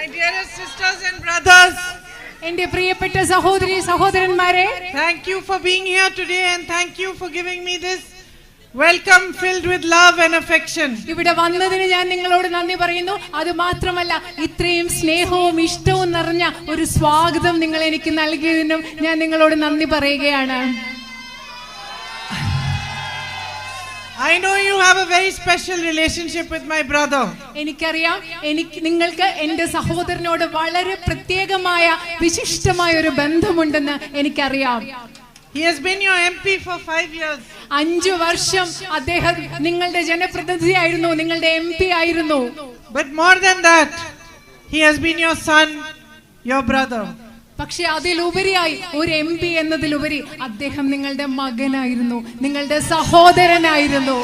My dearest sisters and brothers, എന്റെ പ്രിയപ്പെട്ട സഹോദരി സഹോദരന്മാരെ, thank you for being here today and thank you for giving me this welcome filled with love and affection. ഇവിടെ വന്നതിന് ഞാൻ നിങ്ങളോട് നന്ദി പറയുന്നു. അത് മാത്രമല്ല, ഇത്രയും സ്നേഹവും ഇഷ്ടവും നിറഞ്ഞ ഒരു സ്വാഗതം നിങ്ങൾ എനിക്ക് നൽകിയതിനും ഞാൻ നിങ്ങളോട് നന്ദി പറയുകയാണ്. I know you have a very special relationship with my brother. എനിക്കറിയാം, നിങ്ങൾക്ക് എൻ്റെ സഹോദരനോട് വളരെ പ്രത്യേകമായ വിശിഷ്ടമായ ഒരു ബന്ധമുണ്ടെന്ന് എനിക്കറിയാം. He has been your MP for 5 years. 5 വർഷം അദ്ദേഹം നിങ്ങളുടെ ജനപ്രതിനിധിയായിരുന്നു, നിങ്ങളുടെ MP ആയിരുന്നു. But more than that, he has been your son, your brother. പക്ഷെ അതിലുപരിയായി ഒരു MP എന്നതിലുപരി അദ്ദേഹം നിങ്ങളുടെ മകനായിരുന്നു, നിങ്ങളുടെ സഹോദരനായിരുന്നു.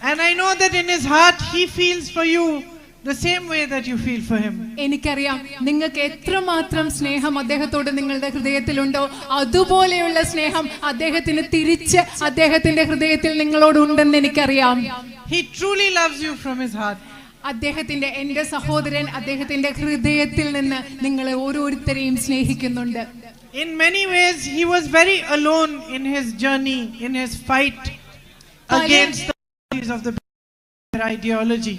And I know that in his heart he feels for you the same way that you feel for him. എനിക്കറിയാം, നിങ്ങൾക്ക് എത്രമാത്രം സ്നേഹം അദ്ദേഹത്തോട് നിങ്ങളുടെ ഹൃദയത്തിലുണ്ടോ അതുപോലെയുള്ള സ്നേഹം അദ്ദേഹത്തിന് തിരിച്ച് അദ്ദേഹത്തിന്റെ ഹൃദയത്തിൽ നിങ്ങളോട് ഉണ്ടെന്ന് എനിക്കറിയാം. He truly loves you from his heart. അദ്ദേഹത്തിന്റെ, എൻ്റെ സഹോദരൻ അദ്ദേഹത്തിന്റെ ഹൃദയത്തിൽ നിന്ന് നിങ്ങളെ ഓരോരുത്തരെയും സ്നേഹിക്കുന്നുണ്ട്. In many ways he was very alone in his journey, in his fight against the policies of the ideology.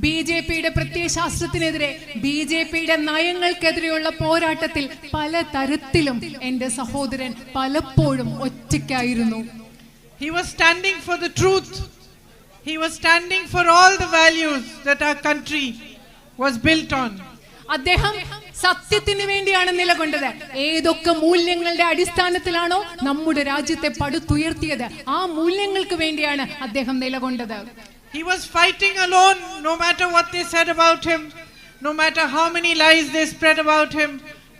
ബിജെപിയുടെ പ്രത്യയശാസ്ത്രത്തിനെതിരെ, ബിജെപിയുടെ നയങ്ങൾക്കെതിരെയുള്ള പോരാട്ടത്തിൽ പല തരത്തിലും എൻ്റെ സഹോദരൻ പലപ്പോഴും ഒറ്റയ്ക്കായിരുന്നു. He was standing for the truth. He was standing for all the values that our country was built on. അദ്ദേഹം സത്യത്തിന് വേണ്ടിയാണ് നിലകൊണ്ടത്. ഏതൊക്കെ മൂല്യങ്ങളുടെ അടിസ്ഥാനത്തിലാണോ നമ്മുടെ രാജ്യത്തെ പടുത്തുയർത്തിയത്, ആ മൂല്യങ്ങൾക്ക് വേണ്ടിയാണ് അദ്ദേഹം നിലകൊണ്ടത്. He was fighting alone, no matter what they said about him, no matter how many lies they spread about him,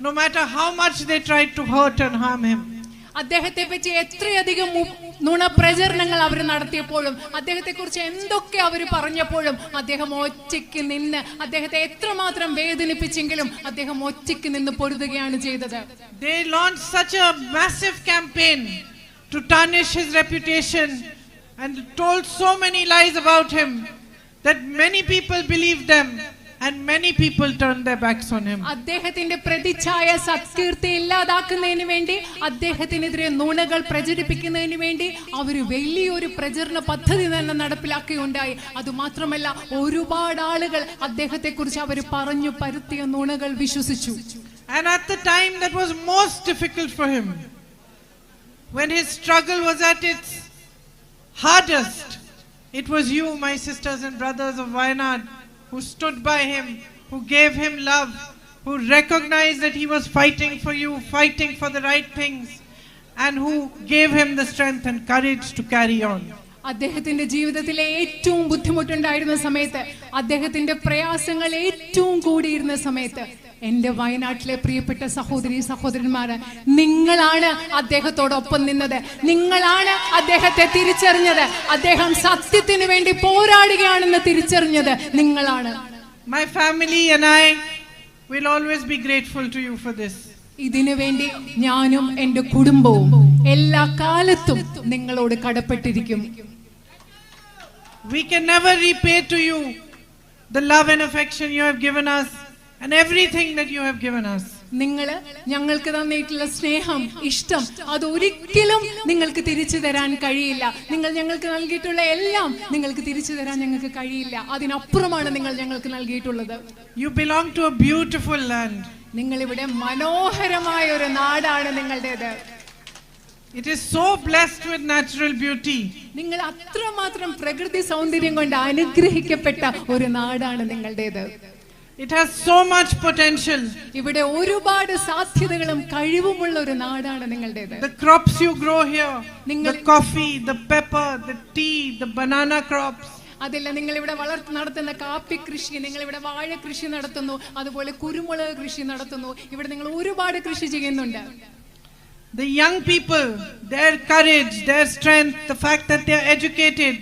no matter how much they tried to hurt and harm him. അദ്ദേഹത്തെ പറ്റി എത്രയധികം നുണപ്രചരണങ്ങൾ അവർ നടത്തിയപ്പോഴും, അദ്ദേഹത്തെ കുറിച്ച് എന്തൊക്കെ അവർ പറഞ്ഞപ്പോഴും അദ്ദേഹം ഒറ്റയ്ക്ക് നിന്ന്, അദ്ദേഹത്തെ എത്രമാത്രം വേദനിപ്പിച്ചെങ്കിലും അദ്ദേഹം ഒറ്റയ്ക്ക് നിന്ന് പൊരുതുകയാണ് ചെയ്തത്. They launched such a massive campaign to tarnish his reputation and told so many lies about him that many people believed them and many people turned their backs on him. അദ്ദേഹത്തിന്റെ പ്രതിച്ഛായ സത്കീർത്തി ഇല്ലാതാക്കുന്നതിന് വേണ്ടി, അദ്ദേഹത്തിനെതിരെ നുണകൾ പ്രചരിപ്പിക്കുന്നതിന് വേണ്ടി അവർ വലിയൊരു പ്രചരണ പദ്ധതി തന്നെ നടപ്പിലാക്കുകയുണ്ടായി. അതുമാത്രമല്ല, ഒരുപാട് ആളുകൾ അദ്ദേഹത്തെ കുറിച്ച് അവർ പറഞ്ഞു പരത്തിയ നുണകൾ വിശ്വസിച്ചു. And at the time that was most difficult for him, when his struggle was at its hardest, it was you, my sisters and brothers of Wayanad, who stood by him, who gave him love, who recognized that he was fighting for you, fighting for the right things, and who gave him the strength and courage to carry on. അദ്ദേഹത്തിന്റെ ജീവിതത്തിലെ ഏറ്റവും ബുദ്ധിമുട്ടുണ്ടായിരുന്ന സമയത്ത്, അദ്ദേഹത്തിന്റെ പ്രയാസങ്ങൾ ഏറ്റവും കൂടിയിരുന്ന സമയത്ത്, എൻ്റെ വയനാട്ടിലെ പ്രിയപ്പെട്ട സഹോദരി സഹോദരന്മാര്, നിങ്ങളാണ് അദ്ദേഹത്തോടൊപ്പം നിന്നത്, നിങ്ങളാണ് അദ്ദേഹത്തെ തിരിച്ചറിഞ്ഞത്, അദ്ദേഹം സത്യത്തിന് വേണ്ടി പോരാടുകയാണെന്ന് തിരിച്ചറിഞ്ഞത് നിങ്ങളാണ്. My family and I will always be grateful to you for this. ഇതിനു വേണ്ടി ഞാനും എൻ്റെ കുടുംബവും എല്ലാ കാലത്തും നിങ്ങളോട് കടപ്പെട്ടിരിക്കും. We can never repay to you the love and affection you have given us and everything that you have given us. നിങ്ങൾ ഞങ്ങൾക്ക് തന്നിട്ടുള്ള സ്നേഹം, ഇഷ്ടം, അതൊരിക്കലും നിങ്ങൾക്ക് തിരിച്ചു തരാൻ കഴിയില്ല. നിങ്ങൾ ഞങ്ങൾക്ക് നൽകിയിട്ടുള്ള എല്ലാം നിങ്ങൾക്ക് തിരിച്ചു തരാൻ ഞങ്ങൾക്ക് കഴിയില്ല. അതിനപ്പുറമാണ് നിങ്ങൾ ഞങ്ങൾക്ക് നൽകിയിട്ടുള്ളത്. You belong to a beautiful land. നിങ്ങൾ ഇവിടെ മനോഹരമായ ഒരു നാടാണ് നിങ്ങളുടേത്. It is so blessed with natural beauty. നിങ്ങൾ അത്രമാത്രം പ്രകൃതി സൗന്ദര്യം കൊണ്ട് അനുഗ്രഹിക്കപ്പെട്ട ഒരു നാടാണ് നിങ്ങളുടേത്. It has so much potential. ഇവിടെ ഒരുപാട് സാധ്യതകളും കഴിവുമുള്ള ഒരു നാടാണ് നിങ്ങളുടേത്. The crops you grow here, the coffee, the pepper, the tea, the banana crops. അതല്ല, നിങ്ങൾ ഇവിടെ നടത്തുന്ന കാപ്പി കൃഷി, നിങ്ങൾ ഇവിടെ വാഴ കൃഷി നടത്തുന്നു, അതുപോലെ കുരുമുളക് കൃഷി നടത്തുന്നു. ഇവിടെ നിങ്ങൾ ഒരുപാട് കൃഷി ചെയ്യുന്നുണ്ട്. The young people, their courage, their strength, the fact that they are educated,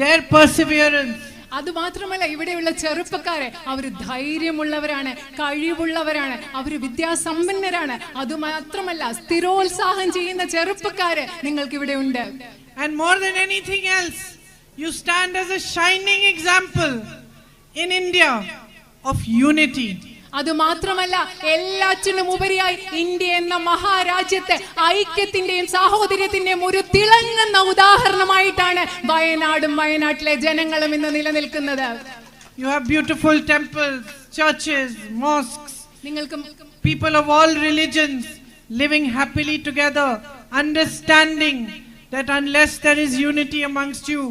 their perseverance. അതുമാത്രമല്ല, ഇവിടെയുള്ള ചെറുപ്പക്കാരെ, അവർ ധൈര്യമുള്ളവരാണ്, കഴിവുള്ളവരാണ്, അവർ വിദ്യാസമ്പന്നരാണ്. അതുമാത്രമല്ല, സ്ഥിരോത്സാഹം ചെയ്യുന്ന ചെറുപ്പക്കാര് നിങ്ങൾക്ക് ഇവിടെ ഉണ്ട്. And more than anything else, you stand as a shining example in India of unity. അത് മാത്രമല്ല എല്ലാറ്റിനും ഉപരിയായി ഇന്ത്യ എന്ന മഹാരാജ്യത്തെ ഐക്യത്തിന്റെയും സാഹോദര്യത്തിന്റെയും ഒരു തിളങ്ങുന്ന ഉദാഹരണമായിട്ടാണ് വയനാടും വയനാട്ടിലെ ജനങ്ങളും ഇന്ന് നിലനിൽക്കുന്നത്. You have beautiful temples, churches, mosques, people of all religions living happily together, understanding that unless there is unity amongst you,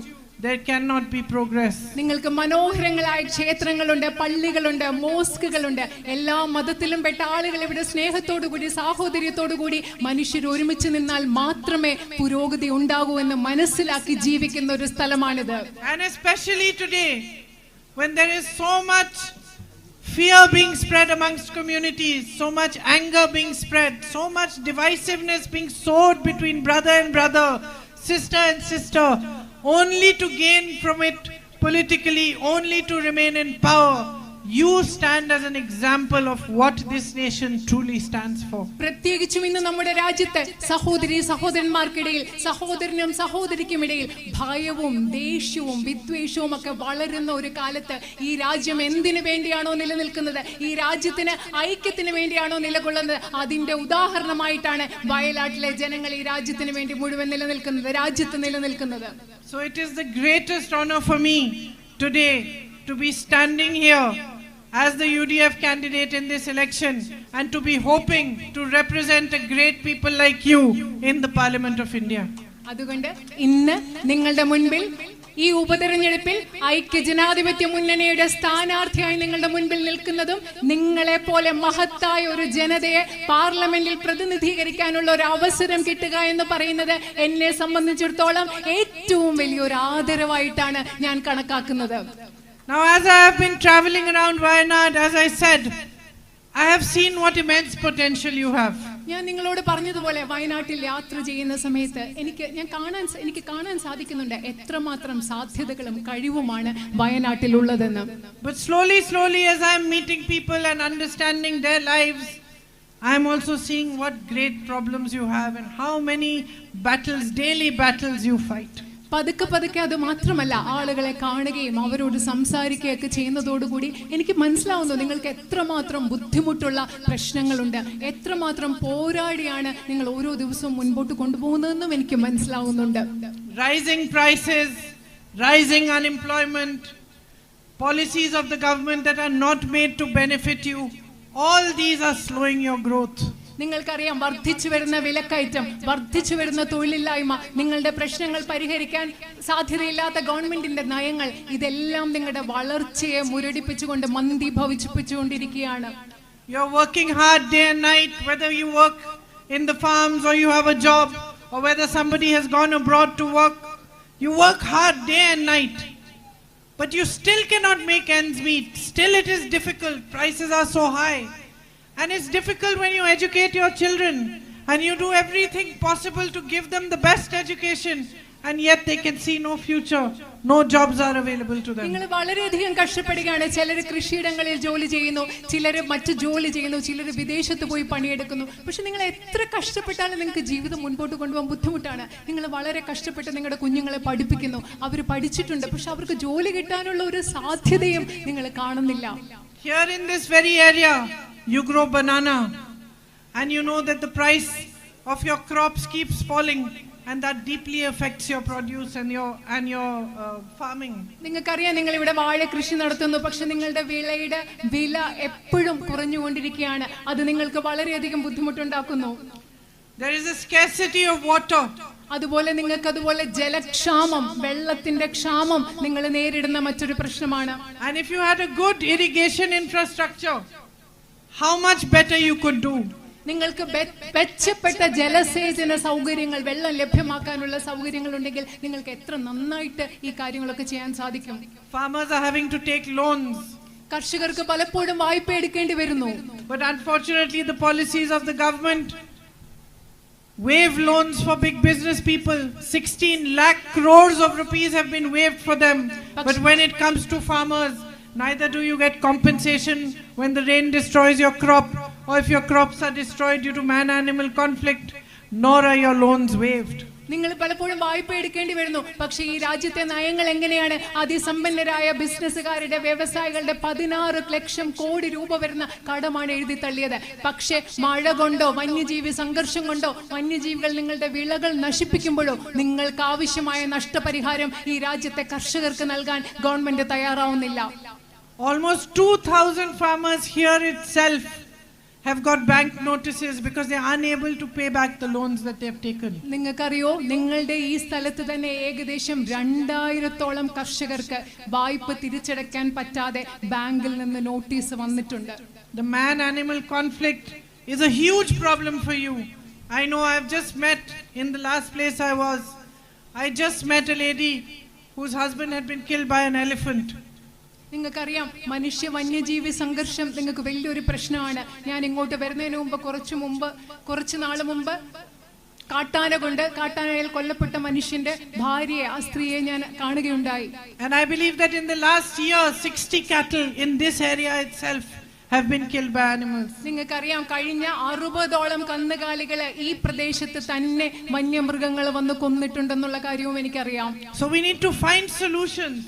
there cannot be progress. നിങ്ങൾക്ക് മനോഹരങ്ങളായ ക്ഷേത്രങ്ങളുണ്ട്, പള്ളികളുണ്ട്, മോസ്കുകളുണ്ട്. എല്ലാ മതത്തിലും പെട്ട ആളുകൾ ഇവിടെ സ്നേഹത്തോടു കൂടി സാഹോദര്യത്തോടു കൂടി മനുഷ്യർ ഒരുമിച്ച് നിന്നാൽ മാത്രമേ പുരോഗതി ഉണ്ടാകൂ എന്ന് മനസ്സിലാക്കി ജീവിക്കുന്ന ഒരു സ്ഥലമാണിത്. And especially today when there is so much fear being spread amongst communities, so much anger being spread, so much divisiveness being sowed between brother and brother, sister and sister, only to gain from it politically, only to remain in power. You stand as an example of what this nation truly stands for. പ്രത്യേകിച്ചും ഇന്ന് നമ്മുടെ രാജ്യത്തെ സഹോദരി സഹോദരന്മാർക്കിടയിൽ, സഹോദരനും സഹോദരിക്കുമിടയിൽ ഭയവും ദേഷ്യവും വിദ്വേഷവും ഒക്കെ വളരുന്ന ഒരു കാലത്ത് ഈ രാജ്യം എന്തിനു വേണ്ടിയാണോ നിലനിൽക്കുന്നത്, ഈ രാജ്യത്തിന് ഐക്യത്തിന് വേണ്ടിയാണോ നിലകൊള്ളുന്നത്, അതിന്റെ ഉദാഹരണമായിട്ടാണ് വയനാട്ടിലെ ജനങ്ങൾ ഈ രാജ്യത്തിന് വേണ്ടി മുഴുവൻ നിലനിൽക്കുന്നത്, രാജ്യത്ത് നിലനിൽക്കുന്നത്. So it is the greatest honor for me today to be standing here as the UDF candidate in this election and to be hoping to represent a great people like you in the Parliament of India. അതുകൊണ്ട് ഇന്ന് നിങ്ങളുടെ മുൻപിൽ ഈ ഉപതെരഞ്ഞെടുപ്പിൽ ഐക്യ ജനാധിപത്യ മുന്നണിയുടെ സ്ഥാനാർത്ഥിയായി നിങ്ങളുടെ മുൻപിൽ നിൽക്കുന്നതും നിങ്ങളെ പോലെ മഹത്തായ ഒരു ജനതയെ പാർലമെന്റിൽ പ്രതിനിധീകരിക്കാനുള്ള ഒരു അവസരം കിട്ടുക എന്ന് പറയുന്നത് എന്നെ സംബന്ധിച്ചിടത്തോളം ഏറ്റവും വലിയൊരു ആദരവായിട്ടാണ് ഞാൻ കണക്കാക്കുന്നത്. Now, as I have been traveling around Wayanad, as I said, I have seen what immense potential you have. ഞാൻ നിങ്ങളോട് പറഞ്ഞതുപോലെ വയനാട്ടിൽ യാത്ര ചെയ്യുന്ന സമയത്ത് എനിക്ക് കാണാൻ സാധിക്കുന്നുണ്ട് എത്രമാത്രം സാധ്യതകളും കഴിവുമാണ് വയനാട്ടിൽ ഉള്ളതെന്ന്. But slowly as I am meeting people and understanding their lives, I am also seeing what great problems you have and how many daily battles you fight. പതുക്കെ അത് മാത്രമല്ല, ആളുകളെ കാണുകയും അവരോട് സംസാരിക്കുകയൊക്കെ ചെയ്യുന്നതോടുകൂടി എനിക്ക് മനസ്സിലാവുന്നു നിങ്ങൾക്ക് എത്രമാത്രം ബുദ്ധിമുട്ടുള്ള പ്രശ്നങ്ങളുണ്ട്, എത്രമാത്രം പോരാടിയാണ് നിങ്ങൾ ഓരോ ദിവസവും മുൻപോട്ട് കൊണ്ടുപോകുന്നതെന്നും എനിക്ക് മനസ്സിലാവുന്നുണ്ട്. Rising prices, rising unemployment, policies of the government that are not made to benefit you, all these are slowing your growth. നിങ്ങൾക്കറിയാം, വർദ്ധിച്ചു വരുന്ന വിലക്കയറ്റം, വർദ്ധിച്ചു വരുന്ന തൊഴിലില്ലായ്മ, നിങ്ങളുടെ പ്രശ്നങ്ങൾ പരിഹരിക്കാൻ സാധ്യതയില്ലാത്ത ഗവൺമെന്റിന്റെ നയങ്ങൾ, ഇതെല്ലാം നിങ്ങളുടെ വളർച്ചയെ മുരടിപ്പിച്ചുകൊണ്ട് മന്ദീഭവിപ്പിച്ചുകൊണ്ടിരിക്കുകയാണ്. You are working hard day and night, whether you work in the farms or you have a job or whether somebody has gone abroad to work. You work hard day and night, but you still cannot make ends meet. Still it is difficult. Prices are so high. And it's difficult when you educate your children and you do everything possible to give them the best education, and yet they can see no future. No jobs are available to them. നിങ്ങൾ വളരെയധികം കഷ്ടപ്പെടുകയാണ്. ചിലർ കൃഷിയിടങ്ങളിൽ ജോലി ചെയ്യുന്നു, ചിലർ മറ്റു ജോലി ചെയ്യുന്നു, ചിലർ വിദേശത്ത് പോയി പണിയെടുക്കുന്നു. പക്ഷെ നിങ്ങൾ എത്ര കഷ്ടപ്പെട്ടാലും നിങ്ങൾക്ക് ജീവിതം മുൻപോട്ട് കൊണ്ടുപോകാൻ ബുദ്ധിമുട്ടാണ്. നിങ്ങൾ വളരെ കഷ്ടപ്പെട്ട് നിങ്ങളുടെ കുഞ്ഞുങ്ങളെ പഠിപ്പിക്കുന്നു, അവർ പഠിച്ചിട്ടുണ്ട്, പക്ഷെ അവർക്ക് ജോലി കിട്ടാനുള്ള ഒരു സാധ്യതയും നിങ്ങൾ കാണുന്നില്ല. Here in this very area you grow banana and you know that the price of your crops keeps falling and that deeply affects your produce and your farming. നിങ്ങൾക്കറിയാം, നിങ്ങൾ ഇവിടെ വാഴ കൃഷി നടത്തുന്നു, പക്ഷെ നിങ്ങളുടെ വിളയുടെ വില എപ്പോഴും കുറഞ്ഞുകൊണ്ടിരിക്കുകയാണ്. അത് നിങ്ങൾക്ക് വളരെയധികം ബുദ്ധിമുട്ടുണ്ടാക്കുന്നു. There is a scarcity of water. അതുപോലെ നിങ്ങൾക്ക് ജലക്ഷാമം, വെള്ളത്തിന്റെ ക്ഷാമം നിങ്ങൾ നേരിടുന്ന മറ്റൊരു പ്രശ്നമാണ്. And if you had a good irrigation infrastructure, how much better you could do. നിങ്ങൾക്ക് മെച്ചപ്പെട്ട ജലസേചന സൗകര്യങ്ങൾ, വെള്ളം ലഭ്യമാക്കാനുള്ള സൗകര്യങ്ങൾ ഉണ്ടെങ്കിൽ നിങ്ങൾക്ക് എത്ര നന്നായിട്ട് ഈ കാര്യങ്ങളൊക്കെ ചെയ്യാൻ സാധിക്കും. Farmers are having to take loans. കർഷകർക്ക് പലപ്പോഴും വായ്പ എടുക്കേണ്ടി വരുന്നു. But unfortunately the policies of the government waive loans for big business people. 16 lakh crores of rupees have been waived for them. But when it comes to farmers, neither do you get compensation when the rain destroys your crop or if your crops are destroyed due to man-animal conflict, nor are your loans waived. നിങ്ങൾ പലപ്പോഴും വായ്പ എടുക്കേണ്ടി വരുന്നു. പക്ഷേ ഈ രാജ്യത്തെ നയങ്ങൾ എങ്ങനെയാണ്? അതിസമ്പന്നരായ ബിസിനസ്സുകാരുടെ, വ്യവസായികളുടെ 16 ലക്ഷം കോടി രൂപ വരുന്ന കടമാണ് എഴുതി തള്ളിയത്. പക്ഷേ മഴ കൊണ്ടോ വന്യജീവി സംഘർഷം കൊണ്ടോ വന്യജീവികൾ നിങ്ങളുടെ വിളകൾ നശിപ്പിക്കുമ്പോഴോ നിങ്ങൾക്ക് ആവശ്യമായ നഷ്ടപരിഹാരം ഈ രാജ്യത്തെ കർഷകർക്ക് നൽകാൻ ഗവൺമെന്റ് തയ്യാറാവുന്നില്ല. Almost 2,000 farmers here itself have got bank notices because they are unable to pay back the loans that they have taken. നിങ്ങൾക്കറിയോ, നിങ്ങളുടെ ഈ സ്ഥലത്ത് തന്നെ ഏകദേശം 2000-ഓളം കർഷകർക്ക് വായ്പ തിരിച്ചടയ്ക്കാൻ പറ്റാതെ ബാങ്കിൽ നിന്ന് നോട്ടീസ് വന്നിട്ടുണ്ട്. The man-animal conflict is a huge problem for you. I know I've just met, in the last place I just met a lady whose husband had been killed by an elephant. നിങ്ങൾക്കറിയാം, മനുഷ്യ വന്യജീവി സംഘർഷം നിങ്ങൾക്ക് വലിയൊരു പ്രശ്നമാണ്. ഞാൻ ഇങ്ങോട്ട് വരുന്നതിന് മുമ്പ് കുറച്ച് നാൾ മുമ്പ് കാട്ടാനയിൽ കൊല്ലപ്പെട്ട മനുഷ്യന്റെ ഭാര്യയെ, ആ സ്ത്രീയെ ഞാൻ കാണുകയുണ്ടായി. And I believe that in the last year 60 cattle in this area itself have been killed by animals. നിങ്ങൾക്കറിയാം, കഴിഞ്ഞ 60ഓളം കന്നുകാലികളെ ഈ പ്രദേശത്ത് തന്നെ വന്യമൃഗങ്ങൾ വന്ന് കൊന്നിട്ടുണ്ടെന്നുള്ള കാര്യവും എനിക്കറിയാം. So we need to find solutions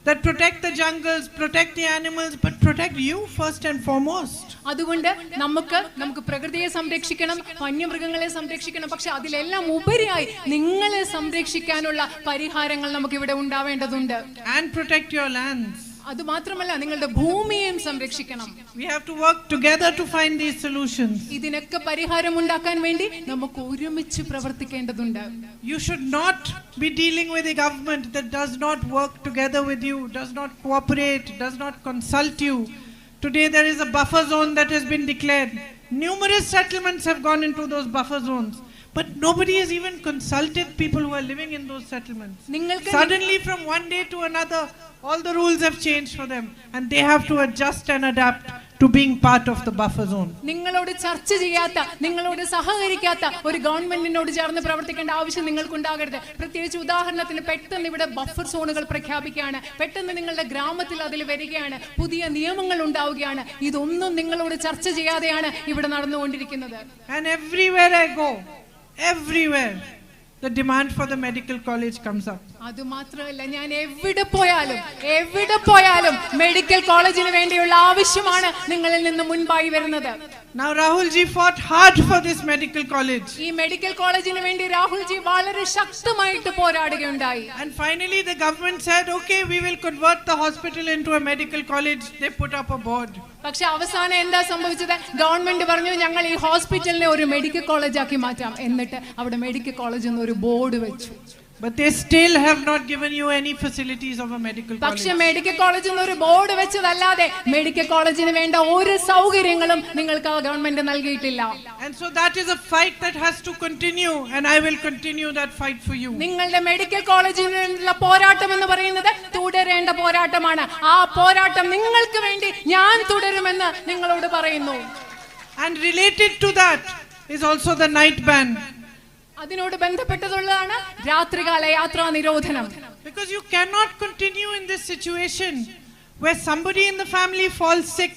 that protect the jungles, protect the animals, but protect you first and foremost. അതുകൊണ്ട് നമുക്ക് പ്രകൃതിയെ സംരക്ഷിക്കണം, വന്യമൃഗങ്ങളെ സംരക്ഷിക്കണം. പക്ഷെ അതിലെല്ലാം ഉപരിയായി നിങ്ങളെ സംരക്ഷിക്കാനുള്ള പരിഹാരങ്ങൾ നമുക്ക് ഇവിടെ ഉണ്ടാവേണ്ടതുണ്ട്. And protect your lands. അത് മാത്രമല്ല, നിങ്ങളുടെ ഭൂമിയെയും സംരക്ഷിക്കണം. We have to work together to find these solutions. ഇതിനൊക്കെ പരിഹാരം ഉണ്ടാക്കാൻ വേണ്ടി നമുക്ക് ഒരുമിച്ച് പ്രവർത്തിക്കേണ്ടതുണ്ട്. You should not be dealing with a government that does not work together with you, does not cooperate, does not consult you. Today there is a buffer zone that has been declared. Numerous settlements have gone into those buffer zones, but nobody has even consulted people who are living in those settlements. Suddenly from one day to another, all the rules have changed for them and they have to adjust and adapt to being part of the buffer zone. നിങ്ങളോട് ചർച്ച ചെയ്യാത്ത, നിങ്ങളോട് സഹകരിക്കാത്ത ഒരു ഗവൺമെന്റിനോട് ചേർന്ന് പ്രവർത്തിക്കേണ്ട ആവശ്യം നിങ്ങൾക്കുണ്ടാകരുത്. പ്രത്യേകിച്ച് ഉദാഹരണത്തിന്, പെട്ടെന്ന് ഇവിടെ ബഫർ സോണുകൾ പ്രഖ്യാപിക്കുകയാണ്, പെട്ടെന്ന് നിങ്ങളുടെ ഗ്രാമത്തിൽ അതിൽ വരികയാണ്, പുതിയ നിയമങ്ങൾ ഉണ്ടാവുകയാണ്. ഇതൊന്നും നിങ്ങളോട് ചർച്ച ചെയ്യാതെയാണ് ഇവിടെ നടന്നുകൊണ്ടിരിക്കുന്നത്. And everywhere I go, everywhere the demand for the medical college comes up. അത് മാത്രമല്ല, ഞാൻ എവിടെ പോയാലും മെഡിക്കൽ കോളേജിന് വേണ്ടിയുള്ള ആവശ്യമാണ് നിങ്ങളിൽ നിന്ന് മുൻപായി വരുന്നത്. Now Rahul ji fought hard for this medical college. ഈ മെഡിക്കൽ കോളേജിന് വേണ്ടി രാഹുൽ ജി വളരെ ശക്തമായിട്ട് പോരാടുകയുണ്ടായി. And finally the government said, okay, we will convert the hospital into a medical college. They put up a board. പക്ഷെ അവസാനം എന്താ സംഭവിച്ചത്? Government പറഞ്ഞു, ഞങ്ങൾ ഈ ഹോസ്പിറ്റലിനെ ഒരു മെഡിക്കൽ കോളേജ് ആക്കി മാറ്റാം. എന്നിട്ട് അവിടെ മെഡിക്കൽ കോളേജ് എന്നൊരു ബോർഡ് വെച്ചു. But they still have not given you any facilities of a medical college. പക്ഷെ മെഡിക്കൽ കോളേജ് എന്നൊരു ബോർഡ് വെച്ചതല്ലാതെ മെഡിക്കൽ കോളേജിന് വേണ്ട ഒരു സൗകര്യങ്ങളും നിങ്ങൾക്ക് ആ ഗവൺമെന്റ് നൽകിയിട്ടില്ല. And so that is a fight that has to continue, and I will continue that fight for you. നിങ്ങളുടെ മെഡിക്കൽ കോളേജിനുള്ള പോരാട്ടം എന്ന് പറയുന്നത് തുടരേണ്ട പോരാട്ടമാണ്. ആ പോരാട്ടം നിങ്ങൾക്ക് വേണ്ടി ഞാൻ തുടരുമെന്ന് നിങ്ങളോട് പറയുന്നു. And related to that is also the night ban. അതിനോട് ബന്ധപ്പെട്ടതുള്ളതാണ് രാത്രികാല യാത്രാ നിരോധനം. Because you cannot continue in this situation where somebody in the family falls sick.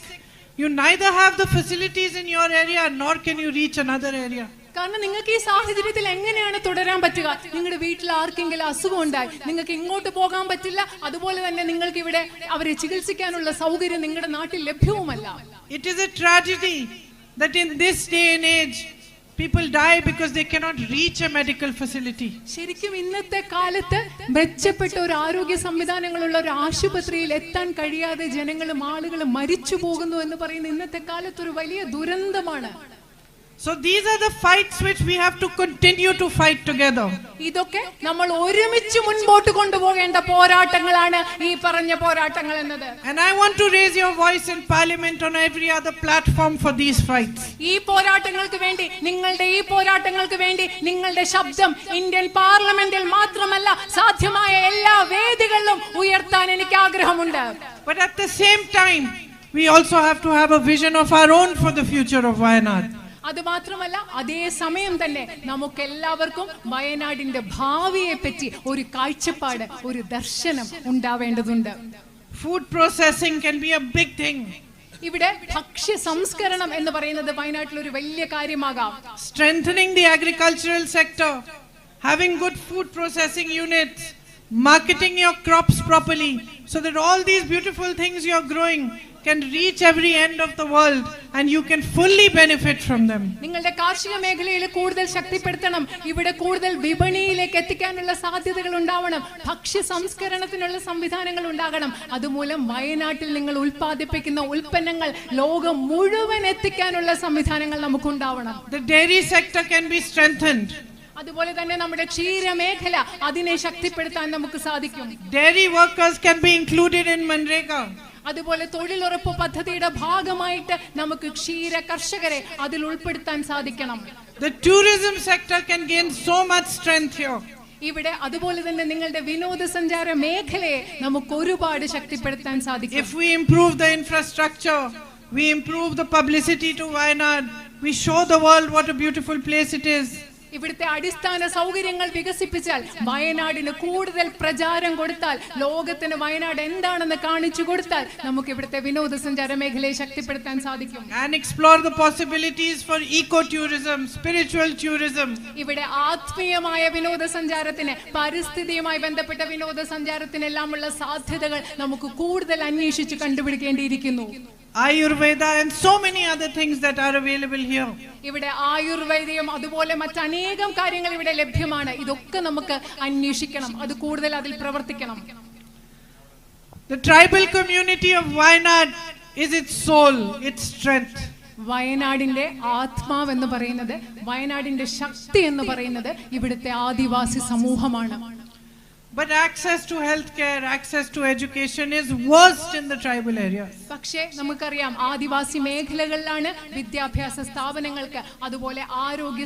You neither have the facilities in your area nor can you reach another area. കാരണം നിങ്ങൾക്ക് ഈ സാഹചര്യത്തിൽ എങ്ങനെയാണ് തുടരാൻ പറ്റുക? നിങ്ങളുടെ വീട്ടിൽ ആർക്കെങ്കിലും അസുഖം ഉണ്ടായി, നിങ്ങൾക്ക് ഇങ്ങോട്ട് പോകാൻ പറ്റില്ല. അതുപോലെ തന്നെ നിങ്ങൾക്ക് ഇവിടെ അവരെ ചികിത്സിക്കാനുള്ള സൗകര്യം നിങ്ങളുടെ നാട്ടിൽ ലഭ്യവുമല്ല. It is a tragedy that in this day and age people die because they cannot reach a medical facility. ശരിക്കും ഇന്നത്തെ കാലത്ത് മെച്ചപ്പെട്ട ഒരു ആരോഗ്യ സംവിധാനങ്ങളുള്ള ഒരു ആശുപത്രിയിൽ എത്താൻ കഴിയാതെ ആളുകൾ മരിച്ചു പോകുന്നു എന്ന് പറയുന്ന ഇന്നത്തെ കാലത്ത് ഒരു വലിയ ദുരന്തമാണ്. So these are the fights which we have to continue to fight together. ഇതൊക്കെ നമ്മൾ ഒരുമിച്ച് മുൻപോട്ട് കൊണ്ടുപോകേണ്ട പോരാട്ടങ്ങളാണ് ഈ പറഞ്ഞ പോരാട്ടങ്ങൾ എന്നത്. And I want to raise your voice in parliament on every other platform for these fights. ഈ പോരാട്ടങ്ങൾക്ക് വേണ്ടി, നിങ്ങളുടെ ഈ പോരാട്ടങ്ങൾക്ക് വേണ്ടി നിങ്ങളുടെ ശബ്ദം ഇന്ത്യൻ പാർലമെന്റിൽ മാത്രമല്ല സാധ്യമായ എല്ലാ വേദികളിലും ഉയർത്താൻ എനിക്ക് ആഗ്രഹമുണ്ട്. But at the same time we also have to have a vision of our own for the future of Wayanad. അത് മാത്രമല്ല, അതേ സമയം തന്നെ നമുക്ക് എല്ലാവർക്കും വയനാടിന്റെ ഭാവിയെ പറ്റി ഒരു കാഴ്ചപ്പാട്, ഒരു ദർശനം ഉണ്ടാവേണ്ടതുണ്ട്. Food processing can be a big thing. ഇവിടെ ഭക്ഷ്യ സംസ്കരണം എന്ന് പറയുന്നത് വയനാട്ടിൽ ഒരു വലിയ കാര്യമാകാം. Strengthening the agricultural sector, having good food processing units, marketing your crops properly, so that all these beautiful things you are growing can reach every end of the world and you can fully benefit from them. നിങ്ങളുടെ കാർഷിക മേഖലയിൽ കൂടുതൽ ശക്തിപ്പെടുത്തണം. ഇവിടെ കൂടുതൽ വിപണിയിലേക്ക് എത്തിക്കാനുള്ള സാധ്യതകൾ ഉണ്ടാവണം. ഭക്ഷ്യ സംസ്കരണത്തിനുള്ള സംവിധാനങ്ങൾ ഉണ്ടാകണം. അതുമൂലം വയനാട്ടിൽ നിങ്ങൾ ഉൽപ്പാദിപ്പിക്കുന്ന ഉൽപ്പന്നങ്ങൾ ലോകം മുഴുവൻ എത്തിക്കാനുള്ള സംവിധാനങ്ങൾ നമുക്കുണ്ടാവണം. The dairy sector can be strengthened. അതുപോലെ തന്നെ നമ്മുടെ ക്ഷീര മേഖല അതിനെ ശക്തിപ്പെടുത്താൻ നമുക്ക് സാധിക്കും. Dairy workers can be included in Manrega. അതുപോലെ തൊഴിലുറപ്പ് പദ്ധതിയുടെ ഭാഗമായിട്ട് നമുക്ക് ക്ഷീര കർഷകരെ അതിൽ ഉൾപ്പെടുത്താൻ സാധിക്കണം. The tourism sector can gain so much strength here. ഇവിടെ അതുപോലെ തന്നെ നിങ്ങളുടെ വിനോദസഞ്ചാര മേഖലയെ നമുക്ക് ഒരുപാട് ശക്തിപ്പെടുത്താൻ സാധിക്കും. If we improve the infrastructure, we improve the publicity to Wayanad, we show the world what a beautiful place it is. ഇവിടുത്തെ അടിസ്ഥാന സൗകര്യങ്ങൾ വികസിപ്പിച്ചാൽ, വയനാടിന് കൂടുതൽ പ്രചാരം കൊടുത്താൽ, ലോകത്തിന് വയനാട് എന്താണെന്ന് കാണിച്ചു കൊടുത്താൽ നമുക്ക് ഇവിടുത്തെ വിനോദസഞ്ചാര മേഖലയെ ശക്തിപ്പെടുത്താൻ സാധിക്കും. And explore the possibilities for eco-tourism, spiritual tourism. ഇവിടെ ആത്മീയമായ വിനോദസഞ്ചാരത്തിന്, പരിസ്ഥിതിയുമായി ബന്ധപ്പെട്ട വിനോദസഞ്ചാരത്തിനെല്ലാമുള്ള സാധ്യതകൾ നമുക്ക് കൂടുതൽ അന്വേഷിച്ച് കണ്ടുപിടിക്കേണ്ടിയിരിക്കുന്നു. Ayurveda and so many other things that are available here. ഇവിടെ ആയുർവേദയും അതുപോലെ മറ്റനേകം കാര്യങ്ങൾ ഇവിടെ ലഭ്യമാണ്. ഇതൊക്കെ നമുക്ക് അന്വേഷിക്കണം, അത് കൂടുതൽ അതിൽ പ്രവർത്തിക്കണം. The tribal community of Wayanad is its soul, its strength. വയനാടിന്റെ ആത്മാവ് എന്ന് പറയുന്നത്, വയനാടിന്റെ ശക്തി എന്ന് പറയുന്നത് ഇവിടുത്തെ ആദിവാസി സമൂഹമാണ്. But access to healthcare, access to education is worst in the tribal areas. പക്ഷേ നമുക്കറിയാം, ആദിവാസി മേഖലകളിലാണ് വിദ്യാഭ്യാസ സ്ഥാപനങ്ങൾക്ക് അതുപോലെ ആരോഗ്യ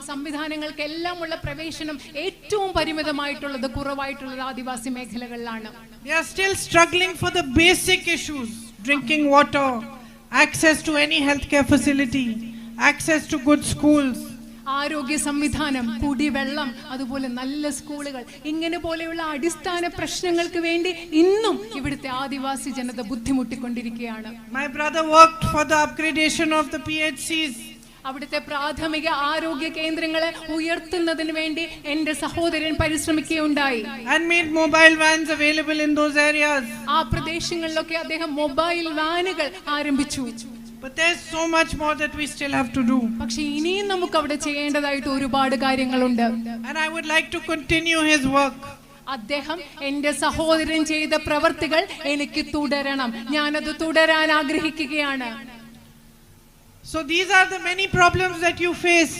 സംവിധാനങ്ങൾക്ക് എല്ലാം ഉള്ള പ്രവേശനം ഏറ്റവും പരിമിതമായിട്ടുള്ളത്, കുറവായിട്ടുള്ളത് ആദിവാസി മേഖലകളിലാണ്. They are still struggling for the basic issues: drinking water, access to any healthcare facility, access to good schools. ആരോഗ്യ സംവിധാനം, കുടിവെള്ളം, അതുപോലെ നല്ല സ്കൂളുകൾ, ഇങ്ങനെ പോലെയുള്ള അടിസ്ഥാന പ്രശ്നങ്ങൾക്ക് വേണ്ടി ഇന്നും ഇവിടുത്തെ ആദിവാസി ജനത ബുദ്ധിമുട്ടിക്കൊണ്ടിരിക്കുകയാണ്. My brother worked for the upgradation of the PHCs. അവിടുത്തെ പ്രാഥമിക ആരോഗ്യ കേന്ദ്രങ്ങളെ ഉയർത്തുന്നതിന് വേണ്ടി എന്റെ സഹോദരൻ പരിശ്രമിക്കുകയുണ്ടായി. And made mobile vans available in those areas. ആ പ്രദേശങ്ങളിലൊക്കെ അദ്ദേഹം മൊബൈൽ വാനുകൾ ആരംഭിച്ചു. But there's so much more that we still have to do. പക്ഷേ ഇനിയും നമുക്ക് അവിടെ ചെയ്യേണ്ടതായിട്ട് ഒരുപാട് കാര്യങ്ങളുണ്ട്. And I would like to continue his work. അദ്ദേഹം എന്റെ സഹോദരൻ ചെയ്ത പ്രവർത്തികൾ എനിക്ക് തുടരണം. ഞാനത് തുടരാൻ ആഗ്രഹിക്കുകയാണ്. So these are the many problems that you face.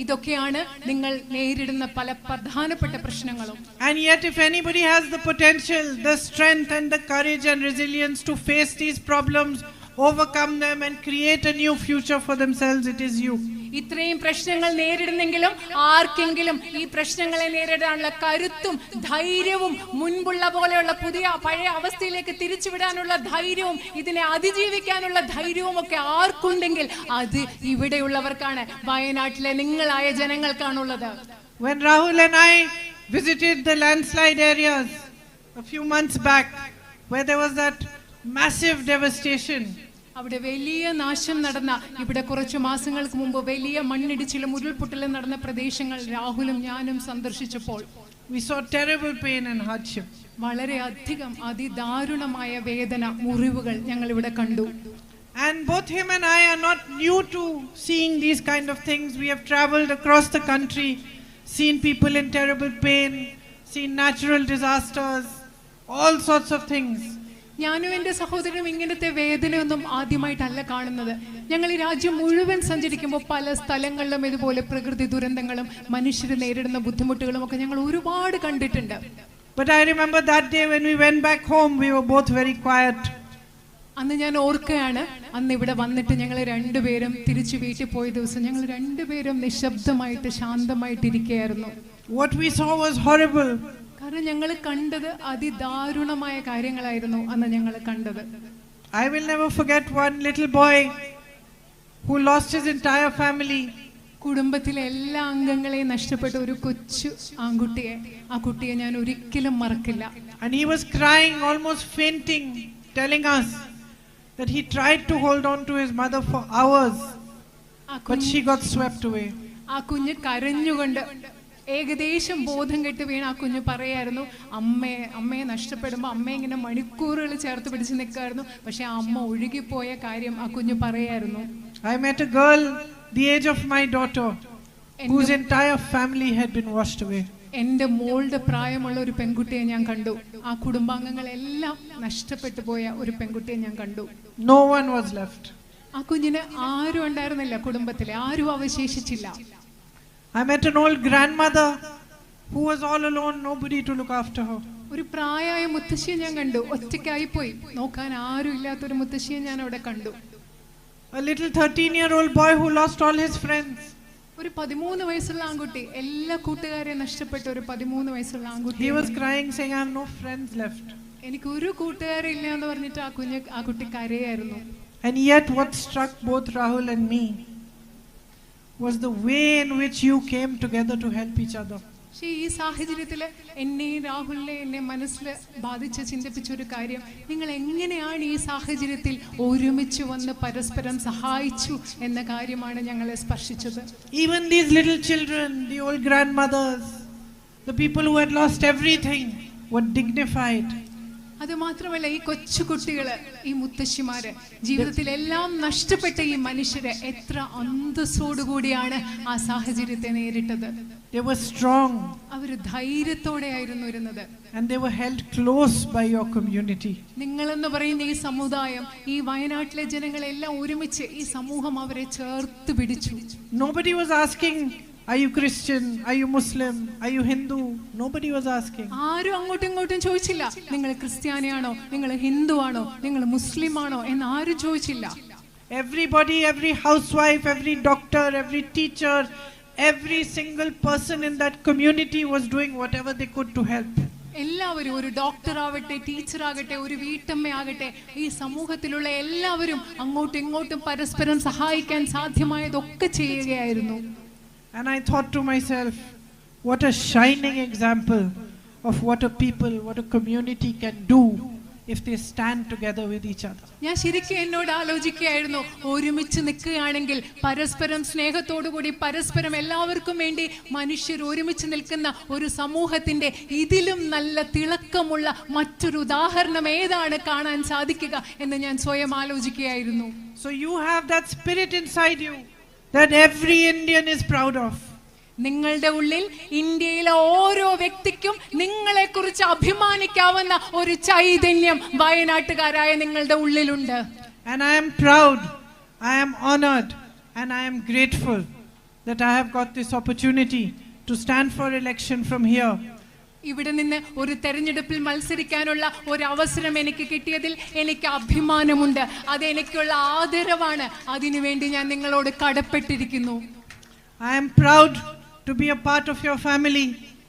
ഇതൊക്കെയാണ് നിങ്ങൾ നേരിടുന്ന പല പ്രധാനപ്പെട്ട പ്രശ്നങ്ങളും. And yet if anybody has the potential, the strength and the courage and resilience to face these problems, overcome them and create a new future for themselves, it is you. ഇത്രയും പ്രശ്നങ്ങൾ നേരിടുന്നെങ്കിലും ആർക്കെങ്കിലും ഈ പ്രശ്നങ്ങളെ നേരിടാനുള്ള കരുത്തും ധൈര്യവും, മുൻപുള്ള പോലെയുള്ള പുതിയ പഴയ അവസ്ഥയിലേക്ക് തിരിച്ചുവിടാനുള്ള ധൈര്യവും, ഇതിനെ അതിജീവിക്കാനുള്ള ധൈര്യവും ഒക്കെ ആർക്കുണ്ടെങ്കിൽ അത് ഇവിടെയുള്ളവർക്കാണ്, വയനാട്ടിലെ നിങ്ങളായ ജനങ്ങൾക്കാണുള്ളത്. When Rahul and I visited the landslide areas a few months back, where there was that massive devastation, അവിടെ വലിയ നാശം നടന്ന, ഇവിടെ കുറച്ചു മാസങ്ങൾക്ക് മുമ്പ് വലിയ മണ്ണിടിച്ചിലും ഉരുൾപൊട്ടലും നടന്ന പ്രദേശങ്ങൾ രാഹുലും ഞാനും സന്ദർശിച്ചപ്പോൾ we saw terrible pain and hardship. വളരെയധികം അതിദാരുണമായ വേദന, മുറിവുകൾ ഞങ്ങൾ ഇവിടെ കണ്ടു. And both him and I are not new to seeing these kind of things. We have traveled across the country, seen people in terrible pain, seen natural disasters, all sorts of things. ഞാനും എൻ്റെ സഹോദരനും ഇങ്ങനത്തെ വേദനയൊന്നും ആദ്യമായിട്ടല്ല കാണുന്നത്. ഞങ്ങൾ ഈ രാജ്യം മുഴുവൻ സഞ്ചരിക്കുമ്പോൾ പല സ്ഥലങ്ങളിലും ഇതുപോലെ പ്രകൃതി ദുരന്തങ്ങളും മനുഷ്യർ നേരിടുന്ന ബുദ്ധിമുട്ടുകളും ഒക്കെ ഞങ്ങൾ ഒരുപാട് കണ്ടിട്ടുണ്ട്. But I remember that day when we went back home, we were both very quiet. അന്ന് ഞാൻ ഓർക്കുകയാണ്, അന്ന് ഇവിടെ വന്നിട്ട് ഞങ്ങൾ രണ്ടുപേരും തിരിച്ചു വീട്ടിൽ പോയ ദിവസം ഞങ്ങൾ രണ്ടുപേരും നിശബ്ദമായിട്ട് ശാന്തമായിട്ടിരിക്കുകയായിരുന്നു. What we saw was horrible. കാരണം ഞങ്ങൾ കണ്ടത് അതിദാരുണമായ കാര്യങ്ങളായിരുന്നു അന്ന് ഞങ്ങൾ കണ്ടത്. I will never forget one little boy who lost his entire family. കുടുംബത്തിലെ എല്ലാ അംഗങ്ങളെയും നഷ്ടപ്പെട്ട ഒരു കൊച്ചു ആൺകുട്ടിയെ, ആ കുട്ടിയെ ഞാൻ ഒരിക്കലും മറക്കില്ല. And he was crying, almost fainting, telling us that he tried to hold on to his mother for hours, but she got swept away. ആ കുഞ്ഞ് കരഞ്ഞുകൊണ്ട് ഏകദേശം ബോധം കെട്ട് വീണ ആ കുഞ്ഞ് പറയായിരുന്നു, അമ്മയെ നഷ്ടപ്പെടുമ്പോൾ അമ്മ ഇങ്ങനെ മണിക്കൂറുകൾ ചേർത്ത് പിടിച്ച് നിൽക്കായിരുന്നു, പക്ഷെ ആ അമ്മ ഒഴുകിപ്പോയ കാര്യം ആ കുഞ്ഞ് പറയായിരുന്നു. I met a girl the age of my daughter whose entire family had been washed away. എൻ്റെ മോളുടെ പ്രായമുള്ള ഒരു പെൺകുട്ടിയെ ഞാൻ കണ്ടു. ആ കുടുംബാംഗങ്ങളെല്ലാം നഷ്ടപ്പെട്ടു പോയ ഒരു പെൺകുട്ടിയെ ഞാൻ കണ്ടു. No one was left. ആ കുഞ്ഞിന് ആരും ഉണ്ടായിരുന്നില്ല, കുടുംബത്തിലെ ആരും അവശേഷിച്ചില്ല. I met an old grandmother who was all alone, nobody to look after her. ഒരു പ്രായമായ മുത്തശ്ശിയെ ഞാൻ കണ്ടു, ഒറ്റയ്ക്കായി പോയി, നോക്കാൻ ആരും ഇല്ലാത്തൊരു മുത്തശ്ശിയെ ഞാൻ അവിടെ കണ്ടു. A little 13-year-old boy who lost all his friends. ഒരു 13 വയസ്സുള്ള ആൺകുട്ടി, എല്ലാ കൂട്ടുകാരെയും നഷ്ടപ്പെട്ട ഒരു 13 വയസ്സുള്ള ആൺകുട്ടി. He was crying saying, I have no friends left. എനിക്ക് ഒരു കൂട്ടുകാരെ ഇല്ല എന്ന് പറഞ്ഞിട്ട് ആ കുട്ടി കരയായിരുന്നു. And yet what struck both Rahul and me was the way in which you came together to help each other. പക്ഷേ ഈ സാഹചര്യത്തില് എന്നെ മനസ്സിൽ ബാധിച്ച് ചിന്തിപ്പിച്ച ഒരു കാര്യം, നിങ്ങൾ എങ്ങനെയാണ് ഈ സാഹചര്യത്തിൽ ഒരുമിച്ച് വന്ന് പരസ്പരം സഹായിച്ചു എന്ന കാര്യമാണ് ഞങ്ങളെ സ്പർശിച്ചത്. Even these little children, the old grandmothers, the people who had lost everything were dignified. അത് മാത്രമല്ല, ഈ കൊച്ചു കുട്ടികള്, ഈ മുത്തശ്ശിമാര്, ജീവിതത്തിൽ എല്ലാം നഷ്ടപ്പെട്ട ഈ മനുഷ്യര് എത്ര അന്തസ്സോടുകൂടിയാണ് ആ സാഹചര്യത്തെ നേരിട്ടത്. They were strong. അവര് ധൈര്യത്തോടെ ആയിരുന്നു ഇരുന്നത്. And they were held close by your community. നിങ്ങളെന്ന് പറയുന്ന ഈ സമുദായം, ഈ വയനാട്ടിലെ ജനങ്ങളെല്ലാം ഒരുമിച്ച് ഈ സമൂഹം അവരെ ചേർത്ത് പിടിച്ചു. Nobody was asking, are you Christian, are you Muslim, are you Hindu? Nobody was asking. ആരും അങ്ങോട്ടും ഇങ്ങോട്ടും ചോദിച്ചില്ല, നിങ്ങൾ ക്രിസ്ത്യാനിയാണോ, നിങ്ങൾ ഹിന്ദു ആണോ, നിങ്ങൾ മുസ്ലിം ആണോ എന്ന് ആരും ചോദിച്ചില്ല. Everybody, every housewife, every doctor, every teacher, every single person in that community was doing whatever they could to help. എല്ലാവരും, ഒരു ഡോക്ടർ ആവട്ടെ, ടീച്ചർ ആകട്ടെ, ഒരു വീട്ടമ്മയാകട്ടെ, ഈ സമൂഹത്തിലുള്ള എല്ലാവരും അങ്ങോട്ടും ഇങ്ങോട്ടും പരസ്പരം സഹായിക്കാൻ സാധ്യമായതൊക്കെ ചെയ്യുകയായിരുന്നു. And I thought to myself, what a shining example of what a people, what a community can do if they stand together with each other. ഞാൻ ശരിക്കും എന്നോട് ആലോചിക്കുകയായിരുന്നു, ഒരുമിച്ച് നിൽക്കുകയാണെങ്കിൽ, പരസ്പരം സ്നേഹത്തോടുകൂടി പരസ്പരം എല്ലാവർക്കും വേണ്ടി മനുഷ്യർ ഒരുമിച്ച് നിൽക്കുന്ന ഒരു സമൂഹത്തിന്റെ ഇതിലും നല്ല തിളക്കമുള്ള മറ്റൊരു ഉദാഹരണം ഏതാണ് കാണാൻ സാധിക്കുക എന്ന് ഞാൻ സ്വയം ആലോചിക്കുകയായിരുന്നു. So you have that spirit inside you that every Indian is proud of. നിങ്ങളുടെ ഉള്ളിൽ ഇന്ത്യയിലെ ഓരോ വ്യക്തിക്കും നിങ്ങളെ കുറിച്ച് അഭിമാനിക്കാവുന്ന ഒരു ചൈതന്യം വയനാട്ടുകാരായ നിങ്ങളുടെ ഉള്ളിലുണ്ട്. And I am proud, I am honored, and I am grateful that I have got this opportunity to stand for election from here. ഇവിടെ നിന്ന് ഒരു തെരഞ്ഞെടുപ്പിൽ മത്സരിക്കാനുള്ള ഒരു അവസരം എനിക്ക് കിട്ടിയതിൽ എനിക്ക് അഭിമാനമുണ്ട്. അത് എനിക്കുള്ള ആദരവാണ്. അതിനുവേണ്ടി ഞാൻ നിങ്ങളോട് കടപ്പെട്ടിരിക്കുന്നു. I am proud to be a part of your family.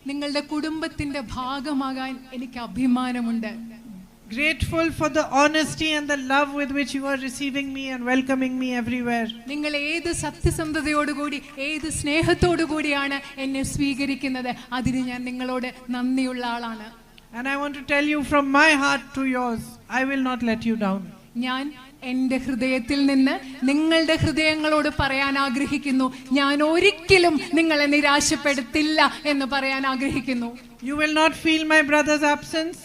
നിങ്ങളുടെ കുടുംബത്തിന്റെ ഭാഗമാകാൻ എനിക്ക് അഭിമാനമുണ്ട്. Grateful for the honesty and the love with which you are receiving me and welcoming me everywhere. നിങ്ങൾ ഏത് സത്യസന്ധതയോടുകൂടി, ഏത് സ്നേഹത്തോടുകൂടിയാണ് എന്നെ സ്വീകരിക്കുന്നത്, അതിന് ഞാൻ നിങ്ങളോട് നന്ദിയുള്ള ആളാണ്. And I want to tell you from my heart to yours, I will not let you down. ഞാൻ എൻ്റെ ഹൃദയത്തിൽ നിന്ന് നിങ്ങളുടെ ഹൃദയങ്ങളോട് പറയാൻ ആഗ്രഹിക്കുന്നു, ഞാൻ ഒരിക്കലും നിങ്ങളെ നിരാശപ്പെടുത്തില്ല എന്ന് പറയാൻ ആഗ്രഹിക്കുന്നു. You will not feel my brother's absence.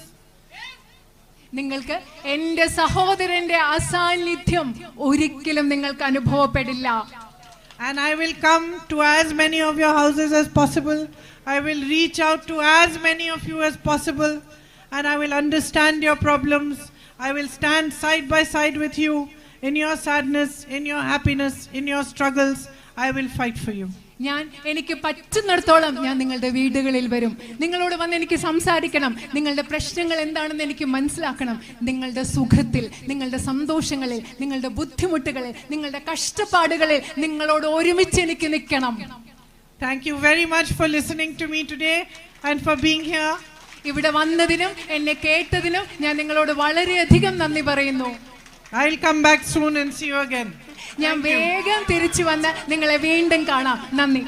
നിങ്ങൾക്ക് എൻ്റെ സഹോദരന്റെ അസാന്നിധ്യം ഒരിക്കലും നിങ്ങൾക്ക് അനുഭവപ്പെടില്ല. And I will come to as many of your houses as possible. I will reach out to as many of you as possible, and I will understand your problems. I will stand side by side with you in your sadness, in your happiness, in your struggles. I will fight for you. ഞാൻ എനിക്ക് പറ്റുന്നിടത്തോളം ഞാൻ നിങ്ങളുടെ വീടുകളിൽ വരും. നിങ്ങളോട് വന്ന് എനിക്ക് സംസാരിക്കണം. നിങ്ങളുടെ പ്രശ്നങ്ങൾ എന്താണെന്ന് എനിക്ക് മനസ്സിലാക്കണം. നിങ്ങളുടെ സുഖത്തിൽ, നിങ്ങളുടെ സന്തോഷങ്ങളിൽ, നിങ്ങളുടെ ബുദ്ധിമുട്ടുകളിൽ, നിങ്ങളുടെ കഷ്ടപ്പാടുകളിൽ നിങ്ങളോട് ഒരുമിച്ച് എനിക്ക് നിൽക്കണം. Thank you very much for listening to me today and for being here. ഇവിടെ വന്നതിനും എന്നെ കേട്ടതിനും ഞാൻ നിങ്ങളോട് വളരെയധികം നന്ദി പറയുന്നു. I'll come back soon and see you again. ഞാൻ വേഗം തിരിച്ചു വന്ന് നിങ്ങളെ വീണ്ടും കാണാം. നന്ദി.